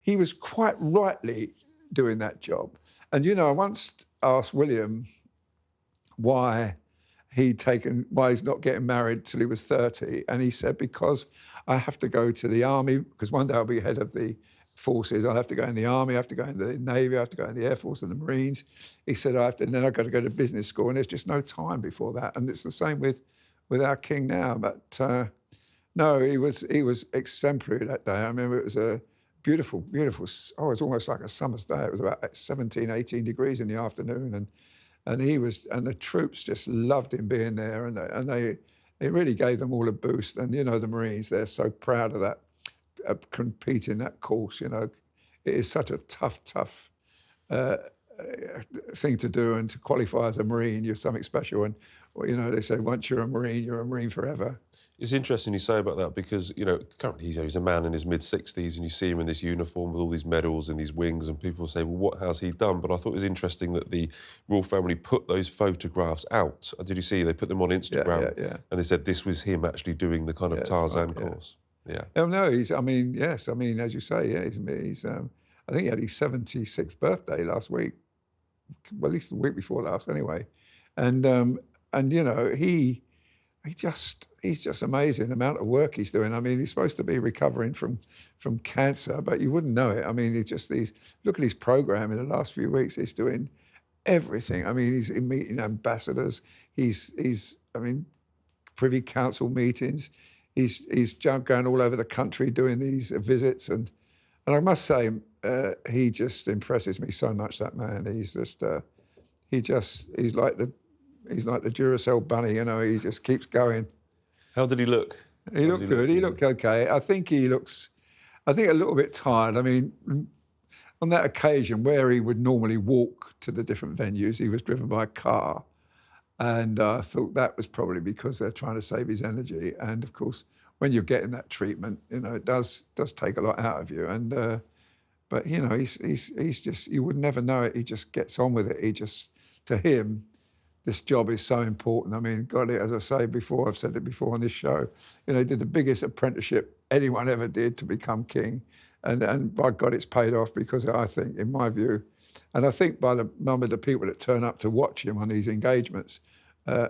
he was quite rightly doing that job. And, I once asked William why why he's not getting married till he was 30. And he said, because I have to go to the army, because one day I'll be head of the forces. I'll have to go in the army, I have to go in the Navy, I have to go in the Air Force and the Marines. He said, and then I've got to go to business school, and there's just no time before that. And it's the same with our king now. But no, he was exemplary that day. I remember it was a beautiful, beautiful, it was almost like a summer's day. It was about 17, 18 degrees in the afternoon. And the troops just loved him being there, and they really gave them all a boost. And the Marines, they're so proud of that, competing that course. It is such a tough thing to do, and to qualify as a Marine, you're something special. And they say once you're a Marine forever. It's interesting you say about that because, currently he's a man in his mid-60s and you see him in this uniform with all these medals and these wings, and people say, well, what has he done? But I thought it was interesting that the royal family put those photographs out. Did you see? They put them on Instagram, yeah. And they said this was him actually doing the kind of Tarzan course. Yeah. Oh, no, as you say, yeah, he's I think he had his 76th birthday last week. Well, at least the week before last, anyway. And he's just amazing, the amount of work he's doing. I mean, he's supposed to be recovering from cancer, but you wouldn't know it. I mean, look at his program in the last few weeks. He's doing everything. I mean, he's meeting ambassadors. He's Privy Council meetings. He's going all over the country doing these visits. And I must say, he just impresses me so much, that man. He's like the Duracell bunny, he just keeps going. How did he look? He looked good. He looked okay. I think a little bit tired. I mean, on that occasion where he would normally walk to the different venues, he was driven by a car. And I thought that was probably because they're trying to save his energy. And of course, when you're getting that treatment, it does take a lot out of you. And but he's just, you would never know it. He just gets on with it. To him, this job is so important. I mean, God, as I say before, I've said it before on this show, he did the biggest apprenticeship anyone ever did to become king. And by God, it's paid off, because I think, in my view, and I think by the number of the people that turn up to watch him on these engagements,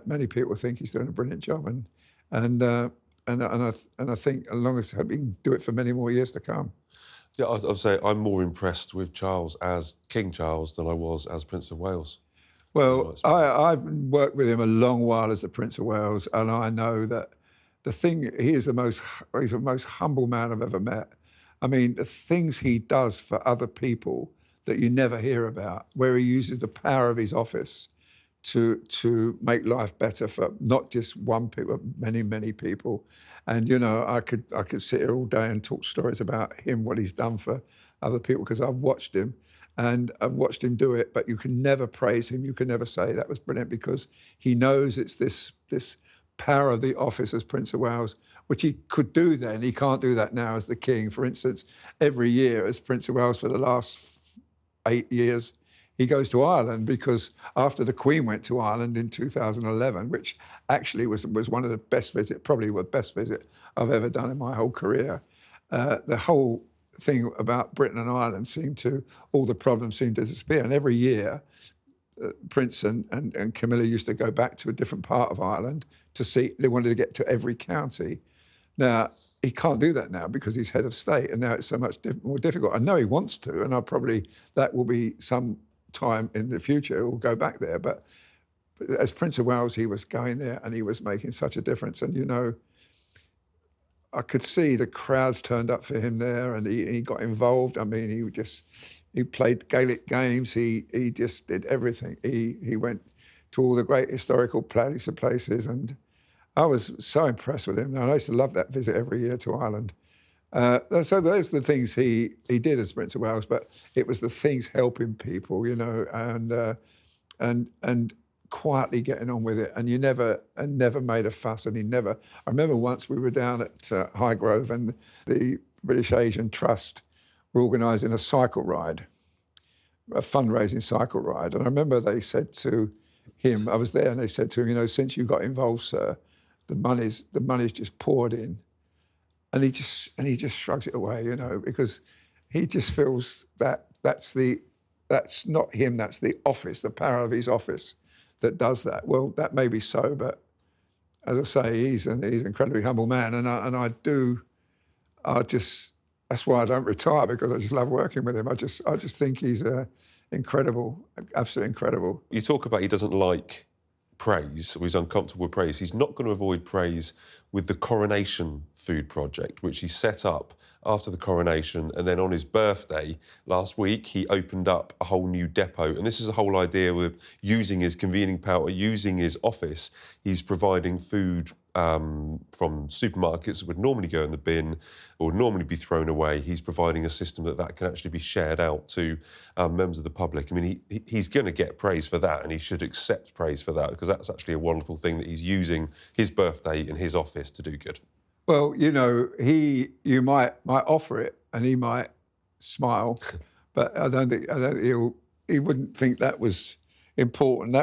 many people think he's doing a brilliant job. And I think, as long as he can do it for many more years to come. Yeah, I'd say I'm more impressed with Charles as King Charles than I was as Prince of Wales. Well, I've worked with him a long while as the Prince of Wales, and I know that he's the most humble man I've ever met. I mean, the things he does for other people that you never hear about, where he uses the power of his office to make life better for not just one people, but many, many people. And, I could sit here all day and talk stories about him, what he's done for other people, because I've watched him. And I've watched him do it, but you can never praise him. You can never say that was brilliant, because he knows it's this power of the office as Prince of Wales, which he could do then. He can't do that now as the king. For instance, every year as Prince of Wales for the last 8 years, he goes to Ireland, because after the Queen went to Ireland in 2011, which actually was one of the best visits, probably the best visit I've ever done in my whole career, the whole thing about Britain and Ireland all the problems seemed to disappear. And every year, Prince and Camilla used to go back to a different part of Ireland to see, they wanted to get to every county. Now, he can't do that now because he's head of state, and now it's so much more difficult. I know he wants to, and that will be some time in the future, he'll go back there. But as Prince of Wales, he was going there and he was making such a difference. And, I could see the crowds turned up for him there, and he got involved. I mean, he played Gaelic games. He just did everything. He went to all the great historical places, and I was so impressed with him. And I used to love that visit every year to Ireland. So those are the things he did as Prince of Wales, but it was the things helping people, and quietly getting on with it, and never made a fuss, and I remember once we were down at Highgrove, and the British Asian Trust were organising a cycle ride, a fundraising cycle ride, and I remember they said to him, I was there, and they said to him, since you got involved, sir, the money's just poured in, and he just shrugs it away, because he just feels that that's not him, that's the office, the power of his office that does that. Well, that may be so, but as I say, he's an incredibly humble man, that's why I don't retire, because I just love working with him. I just think he's incredible, absolutely incredible. You talk about he doesn't like praise, or he's uncomfortable with praise. He's not going to avoid praise with the Coronation Food Project, which he set up after the coronation, and then on his birthday last week, he opened up a whole new depot. And this is a whole idea with using his convening power, using his office. He's providing food from supermarkets that would normally go in the bin or normally be thrown away. He's providing a system that can actually be shared out to members of the public. I mean, he's going to get praise for that, and he should accept praise for that, because that's actually a wonderful thing that he's using his birthday in his office to do good. Well, you might offer it, and he might smile, but I don't think he wouldn't think that was important.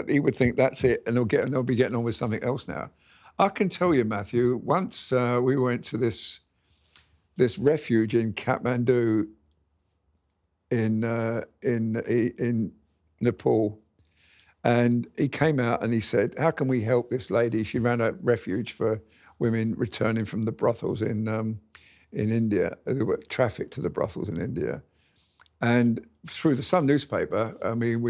He would think that's it, and they'll be getting on with something else now. I can tell you, Matthew, once we went to this refuge in Kathmandu in Nepal, and he came out and he said, "How can we help this lady?" She ran a refuge for women returning from the brothels in India, who were trafficked to the brothels in India. And through the Sun newspaper, I mean,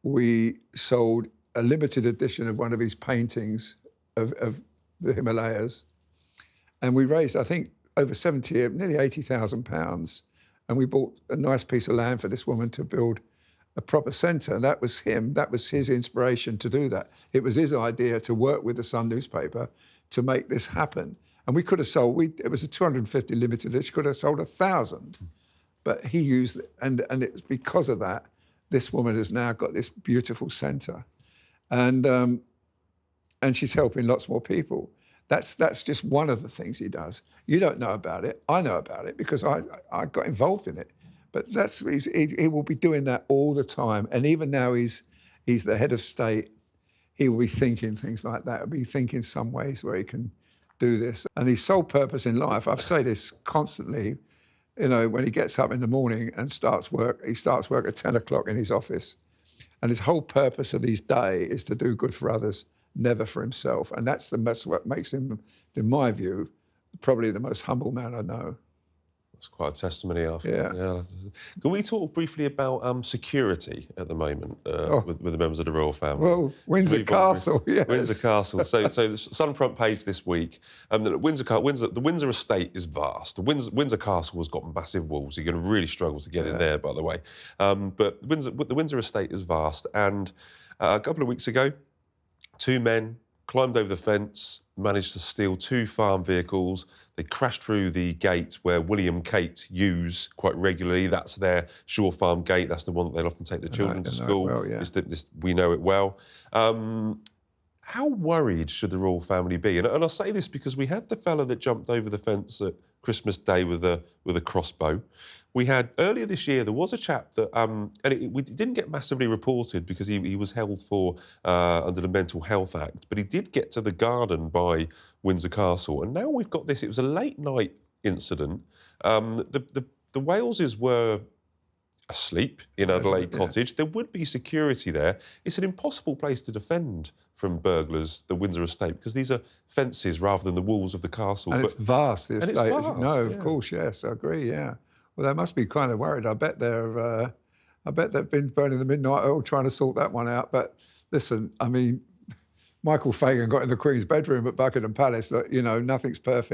we sold a limited edition of one of his paintings of the Himalayas, and we raised, I think, over nearly £80,000, and we bought a nice piece of land for this woman to build a proper centre. And that was his inspiration to do that. It was his idea to work with the Sun newspaper to make this happen. And we could have sold, it was a 250 limited edition, could have sold 1,000. But he used it, and it's because of that, this woman has now got this beautiful centre. And she's helping lots more people. That's just one of the things he does. You don't know about it. I know about it because I got involved in it. But he will be doing that all the time. And even now he's the head of state, he will be thinking things like that. He'll be thinking some ways where he can do this. And his sole purpose in life, I've said this constantly, when he gets up in the morning and starts work, he starts work at 10 o'clock in his office. And his whole purpose of his day is to do good for others, never for himself. And that's what makes him, in my view, probably the most humble man I know. That's quite a testimony after. Yeah. Can we talk briefly about security at the moment with the members of the royal family? Well, Windsor Castle, yes. Windsor Castle. So the Sun front page this week, the Windsor estate is vast. The Windsor Castle has got massive walls. You're going to really struggle to get in there, by the way. But the Windsor estate is vast. And a couple of weeks ago, 2 men climbed over the fence, managed to steal 2 farm vehicles. They crashed through the gate where William and Kate use quite regularly. That's their Shore Farm gate. That's the one that they'll often take their children to school. Well, yeah. We know it well. How worried should the royal family be? And I say this because we had the fella that jumped over the fence at Christmas Day with a crossbow. We had, earlier this year, there was a chap that, it didn't get massively reported because he was held for under the Mental Health Act, but he did get to the garden by Windsor Castle. And now we've got this. It was a late night incident. The Waleses were asleep in Adelaide Cottage. There would be security there. It's an impossible place to defend from burglars, the Windsor estate, because these are fences rather than the walls of the castle. And it's vast, the estate. It's vast, of course, yes, I agree, yeah. Well, they must be kind of worried. I bet they've been burning the midnight oil trying to sort that one out. But listen, I mean, Michael Fagan got in the Queen's bedroom at Buckingham Palace. Look, nothing's perfect.